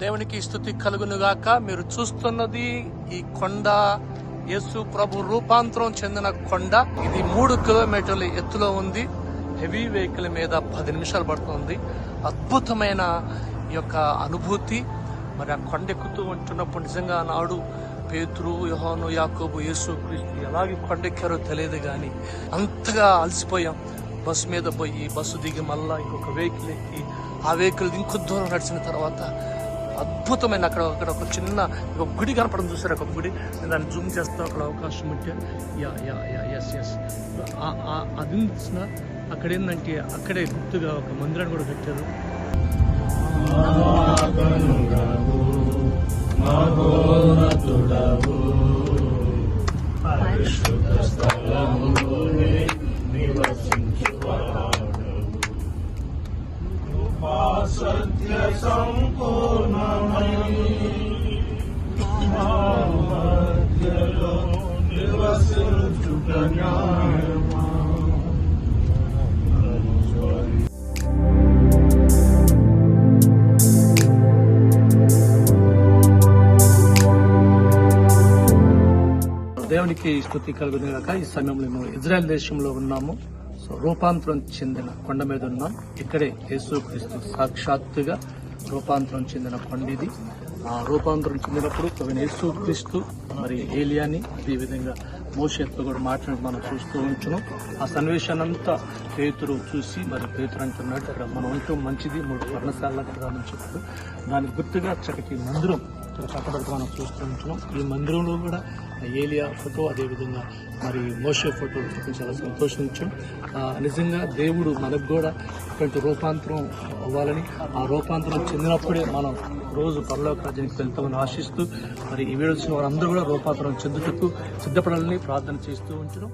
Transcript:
దేవునికి స్తుతి కలుగునుగాక. మీరు చూస్తున్నది ఈ కొండ యేసు ప్రభు రూపాంతరం చెందిన కొండ. ఇది 3 కిలోమీటర్ల ఎత్తులో ఉంది. హెవీ వెహికల్ మీద 10 నిమిషాలు పడుతుంది. అద్భుతమైన ఈ యొక్క అనుభూతి. మరి ఆ కొండ ఎక్కుతూ ఉంటున్నప్పుడు నిజంగా నాడు పేతురు, యోహాను, యాకోబు, యేసు క్రీస్తు ఎలాగే కొండెక్కారో తెలియదు కానీ అంతగా అలసిపోయాం. బస్సు మీద పోయి బస్సు దిగి మళ్ళా ఇంకొక వెహికల్ ఎక్కి ఆ వెహికల్ ఇంకొక దూరం నడిచిన తర్వాత అద్భుతమైన అక్కడ ఒక చిన్న ఒక గుడి కనపడడం చూసారు. ఒక గుడి దాన్ని జూమ్ చేస్తే అక్కడ అవకాశం ఉంటే ఎస్ అది అక్కడ ఏంటంటే అక్కడే గుర్తుగా ఒక మందిరాన్ని కూడా కట్టారు. సత్య సంపూర్ణమై మధ్యలో నివసించుట న్యాయమా. దేవునికి స్తుతి కలుగునుగాక. ఈ సమయంలో మేము ఇజ్రాయెల్ దేశంలో ఉన్నాము. రూపాంతరం చెందిన కొండ మీద ఉన్నాం. ఇక్కడే యేసుక్రీస్తు సాక్షాత్తుగా రూపాంతరం చెందిన కొండ ఇది. ఆ రూపాంతరం చెందినప్పుడు ప్రవీణ యేసుక్రీస్తు మరి ఏలియాని అదేవిధంగా మోషేతో కూడా మాట్లాడి మనం చూస్తూ ఉంటున్నాం. ఆ సన్నివేశాన్ని అంతా పేతురు చూసి మరి పేతురు అంటున్నాడు, ఇక్కడ మనం ఉంటూ మంచిది 3 పర్ణశాలలకు రాదని చెప్తూ దానికి గుర్తుగా చక్కటి మందిరం కట్టబడితే మనం చూస్తూ ఉంటున్నాం. ఈ మందిరంలో కూడా ఏలియా ఫోటో అదేవిధంగా మరి మోషే ఫోటో చాలా సంతోషించాం. నిజంగా దేవుడు మనకు కూడా ఇటువంటి రూపాంతరం అవ్వాలని, ఆ రూపాంతరం చెందినప్పుడే మనం రోజు పరలోక రాజ్యానికి వెళ్తామని ఆశిస్తూ మరి ఈ వీడియో వచ్చిన వారందరూ కూడా రూపాంతరం చెందుటకు సిద్ధపడాలని ప్రార్థన చేస్తూ ఉంచడం.